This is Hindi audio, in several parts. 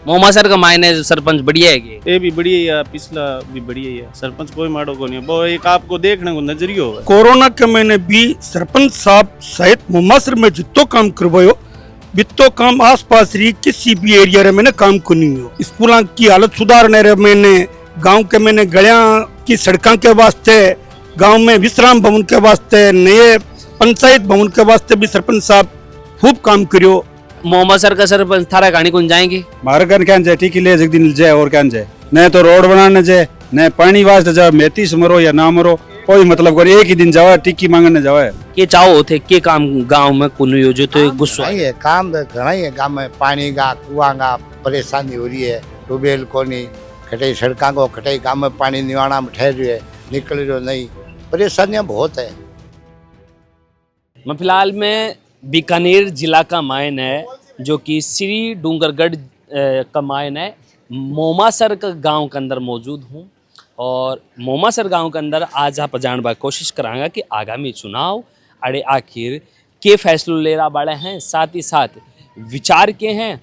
मोमासर का मायने सरपंच बढ़िया है कि ये भी बढ़िया है, पिछला भी बढ़िया ही है। सरपंच कोई माड़ो को नहीं है, वो एक आपको देखने को नजरियो है। कोरोना के महीने भी सरपंच साहब सहित मुमासर में जितो काम करवायो बितो काम आस पास रही किसी भी एरिया रे मैंने काम को नहीं हो। स्कूलों की हालत सुधारने रे मैंने गांव के मैंने गलियां की सड़कों के वास्ते, गांव में विश्राम भवन के वास्ते, नए पंचायत भवन के वास्ते भी सरपंच साहब खूब काम करियो। मोमासर का सरपंच थारा कहानी कौन जाएंगे मारे कन क्या जाए ठीक ले एक दिन जाए और क्या जाए न तो रोड बनाने जाए न पानी वास्ते जाए मेथी से मरो या ना मरो कोई मतलब कर एक ही दिन जावा टिक्की मांगने जावा के चाहो थे के काम गांव में कुनु यो जो तो गुस्सा नहीं है काम तो घना ही है। गाँव में पानी का कुआं का परेशानी हो रही है। ट्यूबवेल को नहीं कटे सड़कों को कटे गाँव में पानी निवाणा में ठहर रही है, निकल रही नहीं, परेशानियाँ बहुत है। मैं फिलहाल में बीकानेर जिला का मायन है जो कि श्री डूंगरगढ़ का मायन है। मोमासर का गांव के अंदर मौजूद हूँ और मोमासर गांव के अंदर आज आप जान बा कोशिश करांगा कि आगामी चुनाव अरे आखिर के फैसलों ले रहा बड़े हैं, साथ ही साथ विचार के हैं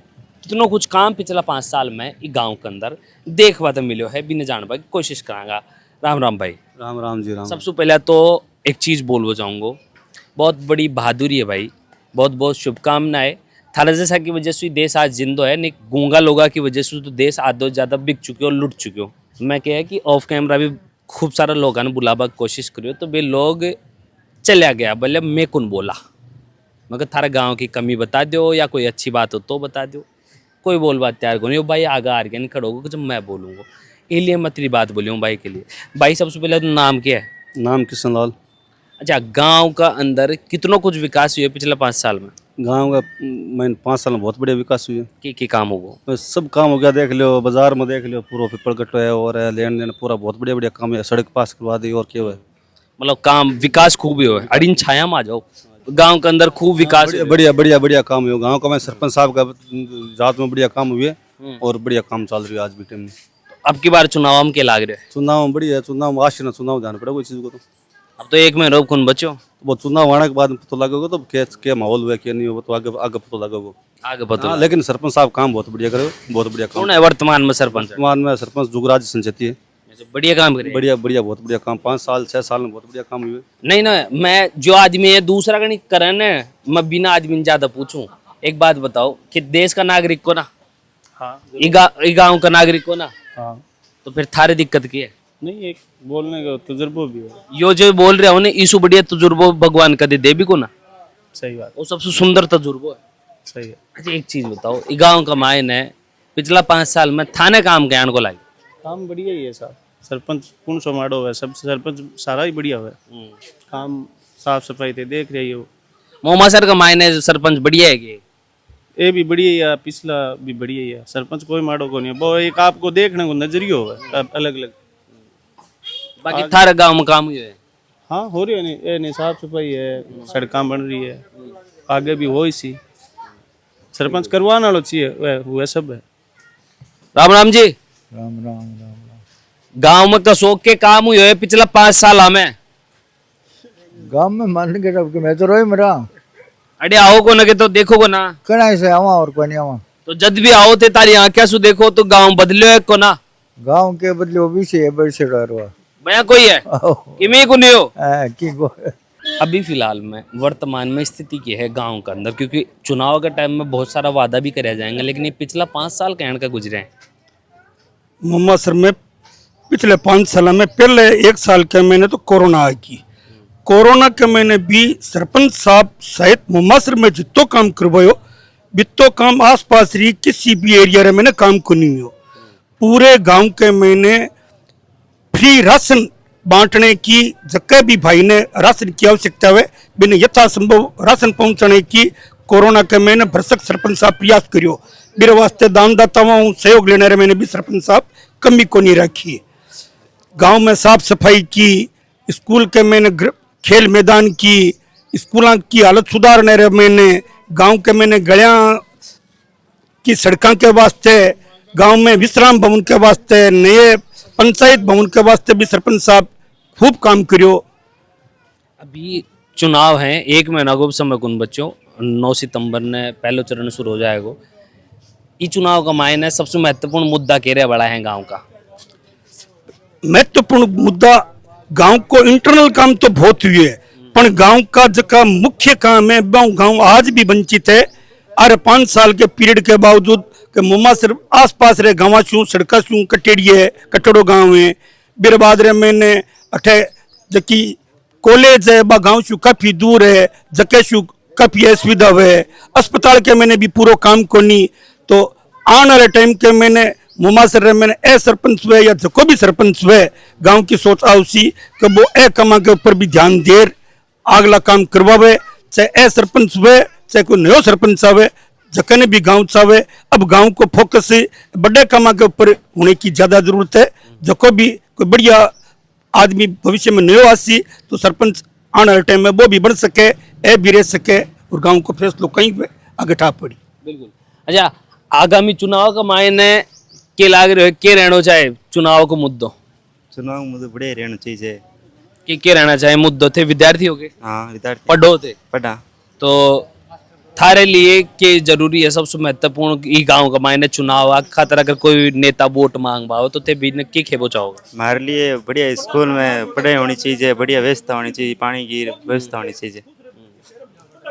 कितनों कुछ काम पिछला 5 साल में इस गांव के अंदर देखवा तो मिलो है बिना जान बा कोशिश करांगा। राम राम भाई। राम राम जी राम। सबसे पहले तो एक चीज़ बोलना चाहूँगा, बहुत बड़ी बहादुरी है भाई, बहुत बहुत शुभकामनाएं। थारा जैसा की वजह से देश आज जिंदो है, नहीं गूंगा लोगा की वजह से तो देश आधो ज़्यादा बिक चुके हो, लुट चुके हो। मैं क्या है कि ऑफ कैमरा भी खूब सारा लोगों ने बुलावा कोशिश करियो तो वे लोग चला गया बोले मैं कौन बोला, मगर थारा गांव की कमी बता दो या कोई अच्छी बात हो तो बता दो। कोई बोल बात तैयार को नहीं भाई, आगे आ गया नहीं खड़ोगे जब मैं बोलूँगा, इसलिए मैं तेरी बात बोली हूँ भाई के लिए। भाई सबसे पहले तो नाम क्या है? नाम किशन लाल। अच्छा, गांव का अंदर कितनों कुछ विकास हुआ पिछले 5 साल में? गांव का मैंने 5 साल में बहुत बढ़िया विकास हुई है। की काम होगा? बस सब काम हो गया, देख लो बाजार में देख लो पूरा पिपल कटो है और है लेन देन पूरा बहुत बढ़िया बढ़िया काम है। सड़क पास करवा दी और क्या है मतलब काम विकास खूब ही हो है। अड़िन छाया में आ जाओ, गांव के अंदर खूब विकास बढ़िया बढ़िया बढ़िया बढ़िया काम हुआ गाँव का। मैं सरपंच साहब का रात में बढ़िया काम हुए और बढ़िया काम चल रही है आज भी टाइम में। अब की बार चुनाव हम के लाग रहे हैं? चुनाव बढ़िया, चुनाव आश्चर्य चुनाव जाना पड़ेगा कोई चीज को। तो अब तो 1 महीना कौन बचो, वो चुनाव आने के बाद पता लगेगा तो क्या माहौल हुआ क्या नहीं हुआ तो आगे आगे पता लगेगा। आगे पता हाँ, लेकिन सरपंच साहब काम बहुत बढ़िया करे, बहुत बढ़िया काम। कौन है वर्तमान में सरपंच? वर्तमान में सरपंच जुगराज संचेती है। बढ़िया काम करे? बढ़िया बढ़िया बहुत बढ़िया काम, 5 साल 6 साल में बहुत बढ़िया काम हुए। नहीं ना, मैं जो आदमी है दूसरा का नहीं करे ना, मैं बिना आदमी ज्यादा पूछूं। एक बात बताओ कि देश का नागरिक को ना, हाँ गाँव का नागरिक को ना, हाँ, तो फिर थारे दिक्कत की है? नहीं एक बोलने का तजुर्बा भी है। यो जो बोल रहे हो ना, ईसु बढ़िया तजुर्बो भगवान कदे दे भी को ना, सही बात, वो सबसे सुंदर तजुर्बो है। सही है। अच्छा एक चीज बताओ, ई गाँव का मायन है पिछला 5 साल में थाने काम ज्ञान को लाई? काम बढ़िया ही है साहब। सरपंच कौन सो माड़ो है, सब सरपंच सारा ही बढ़िया है। काम साफ सफाई थे देख रही हो। मोमासर का मायने सरपंच बढ़िया है कि ये भी बढ़िया ही है, पिछला भी बढ़िया ही है। सरपंच कोई माड़ो को नहीं है, वो एक आपको देखने को नजरियो है अलग अलग। बाकी थारा गाँव में काम हुए है? हाँ हो रही है, नहीं ये नहीं साफ सफाई है, सड़कें बन रही है, आगे भी हो इसी सरपंच करवाना लो चाहिए, वह हुआ सब है। राम राम जी। राम राम राम। गांव में कसोक के काम हुए है पिछला 5 साल में? गाँव में मान के रब मैं तो रोई मेरा अरे आओ को ना के तो देखो को ना, कना से आवा और कोई नहीं आवा। तो जद भी आओ थे तारी आंखें सु देखो तो गांव बदलो है को ना? गाँव के बदले वो भी से बड़ से डरवा भैया कोई है कि मैं को नहीं हो? की को अभी फिलहाल में वर्तमान में स्थिति की है गांव के अंदर, क्योंकि चुनाव के टाइम में बहुत सारा वादा भी करे जाएंगे, लेकिन ये पिछला 5 साल कहने का गुजरे हैं। मुमासर में पिछले 5 साल में पहले 1 साल के महीने तो कोरोना आ गई। कोरोना के महीने भी सरपंच साहब सहित मुमासर में जितो काम करवायो बितो काम आस पास रही किसी भी एरिया रे मैंने काम को नहीं हो। पूरे गांव के महीने फ्री राशन बांटने की, जगह भी भाई ने राशन की आवश्यकता है बिना यथासंभव राशन पहुंचाने की कोरोना के महीने भरसक सरपंच साहब प्रयास करियो। मेरे वास्ते दानदाताओं सहयोग लेने रे मैंने भी सरपंच साहब कमी को नहीं रखी। गांव में साफ सफाई की, स्कूल के मैंने खेल मैदान की, स्कूलों की हालत सुधारने रे मैंने गांव के मैंने गलियां की सड़कों के वास्ते, गांव में विश्राम भवन के वास्ते, नए पंचायत भवन के वास्ते भी सरपंच साहब खूब काम करियो। अभी चुनाव है, 1 महीना को समय कुन बच्चों, 9 सितंबर ने पहला चरण शुरू हो जाएगा। ये चुनाव का मायने सबसे महत्वपूर्ण मुद्दा कह रहे बड़ा है गांव का? महत्वपूर्ण मुद्दा गांव को इंटरनल काम तो बहुत हुए है, पर गांव का जका मुख्य काम है गांव आज भी वंचित है। अरे 5 साल के पीरियड के बावजूद के मुम्मा सिर्फ आस पास रे गाँव शू सड़क शू कटेड़ी है, कटड़ो गांव है, बिरबाद रे मैंने अठे जकी कॉलेज है बा गांव शू काफी दूर है, जके शू काफी असुविधा है, अस्पताल के मैंने भी पूरा काम कोनी। तो आने वाले टाइम के मैंने मुमासर रे मैंने ए सरपंच हुए या जो भी सरपंच हुए गांव की सोच आउसी कि वो ए कमा के ऊपर भी ध्यान दे, अगला काम करवावे, चाहे ए सरपंच हुए चाहे कोई नयो सरपंच आवे, जकने भी गांव चाहे। अब गांव को फोकस बड़े कामा के ऊपर होने की ज्यादा जरूरत है। जो भी कोई बढ़िया आदमी भविष्य में नयो आसी तो सरपंच आने वाले टाइम में वो भी बढ़ सके, ए भी रह सके और गांव को फैसलो कहीं पे आगे ठा पड़ी। बिल्कुल। अच्छा, आगामी चुनाव का मायने के लाग रहे के रहना चाहे चुनाव को मुद्दों? चुनाव मुझे बड़े रहना चाहिए। के रहना चाहे मुद्दों थे? विद्यार्थी हो गए, हाँ विद्यार्थी पढ़ो थे, पढ़ा तो थारे लिए के जरूरी है सबसे महत्वपूर्ण ई गांव का मायने चुनाव आ खातर अगर कोई नेता वोट मांग पाओ तो थे भी के खेबो चाहोगे? हमारे लिए बढ़िया स्कूल में पढ़ाई होनी चाहिए, बढ़िया व्यवस्था होनी चाहिए, पानी की व्यवस्था होनी चाहिए,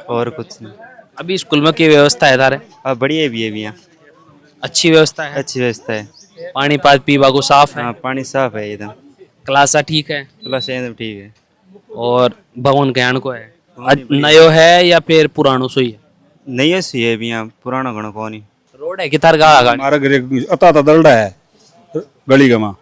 और कुछ नहीं। अभी स्कूल में क्या व्यवस्था है थारे? अब बढ़िया भी है भी यहाँ, अच्छी व्यवस्था है? अच्छी व्यवस्था है। पानी पीवा को साफ है? हाँ पानी साफ है एकदम, क्लासा ठीक है? क्लास एकदम ठीक है। और भवन कल्याण को है नयो है या फिर पुरानो सोई है? नहीं सी है भी यहाँ, पुराना घना को नहीं। रोड है कितार का आगा? हमारा घर अता दलड़ा है गली गमा।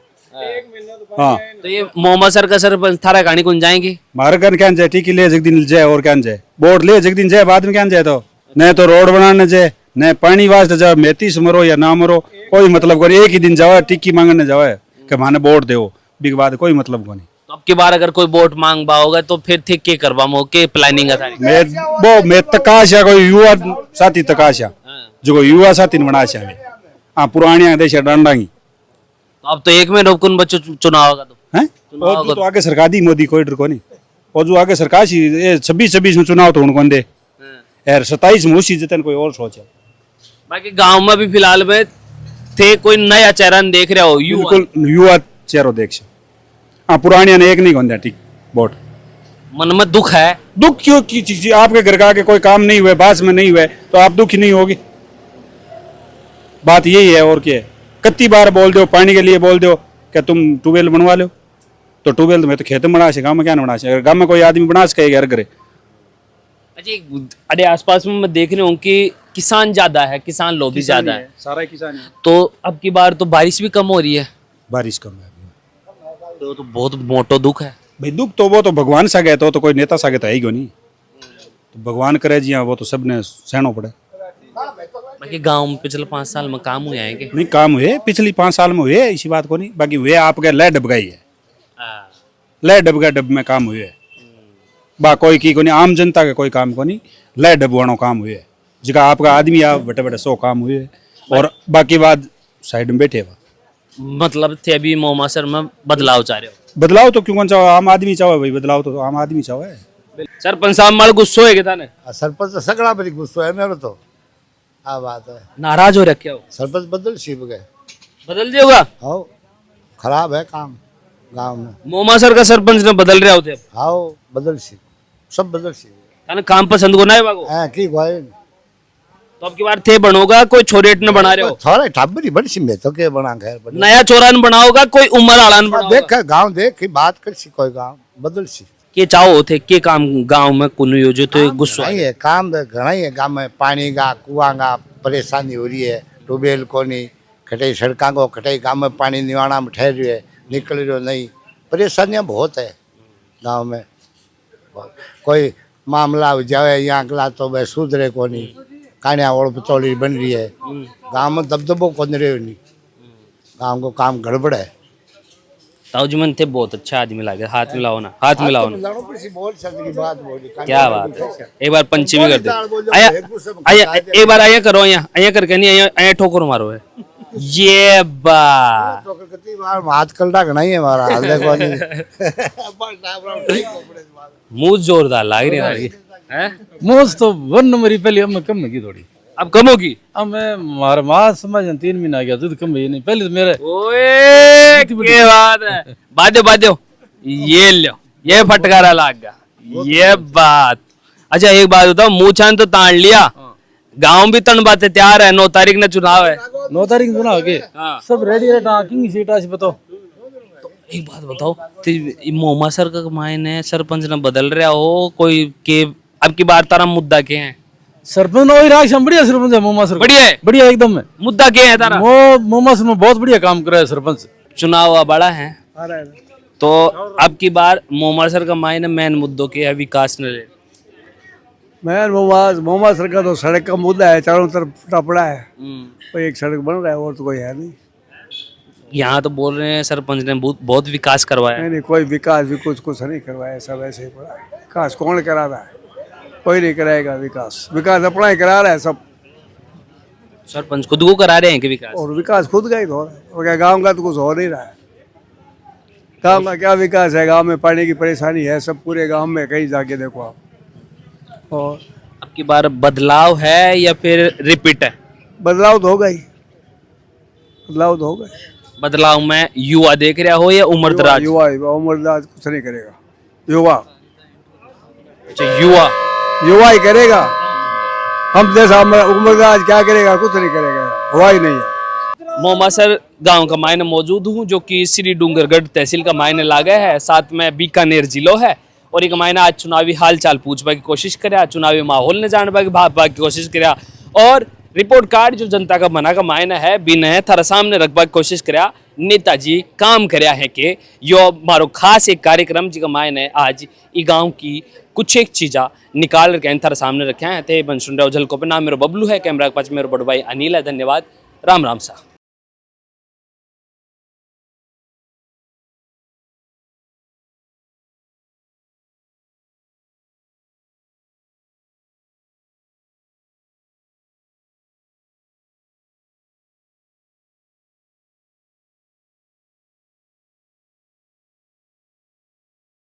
हाँ तो ये मोहम्मद सर का सरपंच थारा कहानी कौन जाएंगे? मारे घर क्या जाए, ठीक ले एक दिन जाए और क्या जाए, बोर्ड ले एक दिन जाए, बाद में क्या जाए, तो न तो रोड बनाने जाए न पानी वास्ते जाओ, मेथी से मरो या ना मरो कोई मतलब को नहीं। एक ही दिन जाओ टिक्की मांगने जाओ कि माने वोट दो, बिग बात कोई मतलब को नहीं। तो अब की बार अगर कोई वोट मांग पाओगे तो फिर थे के करवा मो के प्लानिंग है थारी? मैं तकाशा कोई युवा साथी तकाशा जो कोई युवा साथी बना चाहे। हाँ पुरानी देश डांडांगी तो अब तो एक में रोकन बच्चों चुनाव होगा तो हैं, और तो आगे सरकार दी मोदी कोई डर को नहीं, और जो आगे सरकार सी 26 में चुनाव तो उनको दे यार, 27 में उसी जतन कोई और सोचे। बाकी गांव में भी फिलहाल में थे कोई नया चेहरा देख रहे हो? बिल्कुल युवा चेहरो देख से। हाँ पुरानिया ने एक नहीं गोंदा ठीक वोट। मन में दुख है? दुख क्यों की चीज? आपके घर का आगे कोई काम नहीं हुए, बास में नहीं हुए तो आप दुखी नहीं होगी, बात यही है। और क्या है, कितनी बार बोल दो पानी के लिए बोल दो क्या तुम ट्यूबवेल बनवा लो, तो ट्यूबवेल में तो खेत में बना से, गाँव में क्या बना से? गाँव में कोई आदमी बना सके घर करे? अच्छा, अरे आसपास में मैं देख रही हूँ कि किसान ज्यादा है, किसान लोभी ज्यादा है, सारा किसान है। तो अब की बार तो बारिश भी कम हो रही है, बारिश कम है तो बहुत मोटो दुख है भाई। दुख तो वो तो भगवान सा गए, तो कोई नेता सा गए तो है ही क्यों नहीं, तो भगवान करे जी हाँ, वो तो सबने सहनो पड़े। बाकी गांव में पिछले 5 साल में काम हुए हैं कि नहीं? काम हुए पिछली 5 साल में हुए, इसी बात को नहीं, बाकी हुए आपके लय डबगाई है, लय डबगा डब में काम हुए बा, कोई की को नहीं, आम जनता के कोई काम को नहीं, लय डबवाणो काम हुए जिका आपका आदमी आ बटे बटे 100 काम हुए, और बाकी बात साइड में बैठे हुआ। मतलब थे अभी मोहम्मद सर में बदलाव चाह रहे हो? बदलाव तो क्यों कौन चाहो, आम आदमी चाहो भाई, बदलाव तो आम आदमी चाहो है। सरपंच साहब माल गुस्सो है क्या? सरपंच सगड़ा बड़ी गुस्सो है मेरे तो, आ बात है। नाराज हो रखे हो? सरपंच बदल शिव गए, बदल दियोगा? आओ खराब है काम गांव में। मोहम्मद सर का सरपंच ने बदल रहे होते, आओ बदल शिव, सब बदल शिव काम पसंद को ना है बागो? है की भाई। तो अब की बार थे बनोगा कोई छोरेट ने बना रहे हो? थोड़ा ठाबरी बड़ी सी में तो के बना खैर नया चोरान बनाओगा कोई उमर आलान बनाओगा? देख गांव देख की बात कर सी, कोई गांव बदल सी के चाहो थे के काम गांव में कुन यो जो तो गुस्सा नहीं है, काम घना ही है गांव में। पानी का कुआं का परेशानी हो रही है, ट्यूबवेल को नहीं, कटई सड़क को कटई गांव में पानी निवाणा में ठहर रही है, निकल रही नहीं, परेशानियां बहुत है गांव में। कोई मामला हो जाए यहाँ अगला तो वह सुधरे को नहीं, कानिया ओढ़ पचौड़ी बन रही है, गांव में दबदबो को रहे नहीं, गांव को काम गड़बड़ है। ताऊजमन थे बहुत अच्छा आदमी लगे, हाथ मिलाओ ना, हाथ मिलाओ ना, क्या बात है। एक बार पंची भी कर दे, आया आया एक बार आया करो, आया आया करके नहीं, आया आया ठोकर मारो है ये बात। हाथ कलड़ा घना ही है हमारा, हाल देखो मुंह जोरदार लाग रही है। मोज तो 1 नंबर ही पहले हम कम की थोड़ी अब कम होगी। अब मैं हमारा माँ समझ 3 महीना आ गया, दूध कम हुई नहीं। पहले तो मेरे ओए क्या बात है, बाजो बाजो, ये लो, ये फटकारा लाग गया, ये बात। अच्छा एक बात बताओ, मुँह छान तो तान लिया, गांव भी तन बातें तैयार है, 9 तारीख ना चुनाव है। 9 तारीख को ना होगे, हाँ। सब रेडी है। किंग सीट आज बताओ। एक बात बताओ, तो मोमा सर का मायने सरपंच ने बदल रहा हो कोई के, अब की बार तारा मुद्दा क्या है? सरपंच वही राज बढ़िया सरपंच है मोमा सर, बढ़िया है, बढ़िया एकदम है। मुद्दा क्या है तारा? वो मोमा सर में बहुत बढ़िया काम कर रहा है सरपंच। चुनाव बड़ा है तो अब की बार मोमा सर का मायने मेन मुद्दों के है विकास ने ले। मैं मोहम्मद सर का तो सड़क का मुद्दा है, चारों तरफ फटा पड़ा है, कोई एक सड़क बन रहा है और तो कोई है नहीं। यहाँ तो बोल रहे हैं सरपंच ने बहुत विकास करवाया है। नहीं कोई विकास भी कुछ नहीं करवाया, सब ऐसे ही पड़ा है। विकास कौन करा रहा है? कोई नहीं कराएगा विकास, विकास अपना ही करा रहा है सब। सरपंच खुद को करा रहे हैं कि विकास? और विकास खुद का ही तो हो रहा है, और क्या गाँव का तो कुछ हो नहीं रहा है। गाँव का क्या विकास है? गाँव में पानी की परेशानी है सब, पूरे गाँव में, कहीं जाके देखो आप। और अब की बार बदलाव है या फिर रिपीट है? बदलाव तो होगा ही, बदलाव तो होगा ही। बदलाव में युवा देख रहा हो या उम्रदराज? युवा उम्रदराज कुछ नहीं करेगा, युवा अच्छा, युवा युवा ही करेगा। हम जैसा उम्रदराज क्या करेगा? कुछ नहीं करेगा, हुआ ही नहीं है। मोमा सर गांव का मायने मौजूद हूँ, जो कि श्री डूंगरगढ़ तहसील का मायने लागा है, साथ में बीकानेर जिलो है। और एक मायने आज चुनावी हाल चाल पूछने की कोशिश करा, चुनावी माहौल ने जानने की भापा की कोशिश करा, और रिपोर्ट कार्ड जो जनता का बना का मायना है बिना है थारा सामने रखवा की कोशिश करा। नेताजी काम करया है कि यो मारो खास एक कार्यक्रम जी का मायने आज ई गांव की कुछ एक चीज़ा निकाल के थारा सामने रखे हैं। थे बन सुन रहे हो झलको पे, नाम मेरा बबलू है, कैमरा के पास मेरा बड़ भाई अनिल है। धन्यवाद, राम राम सा।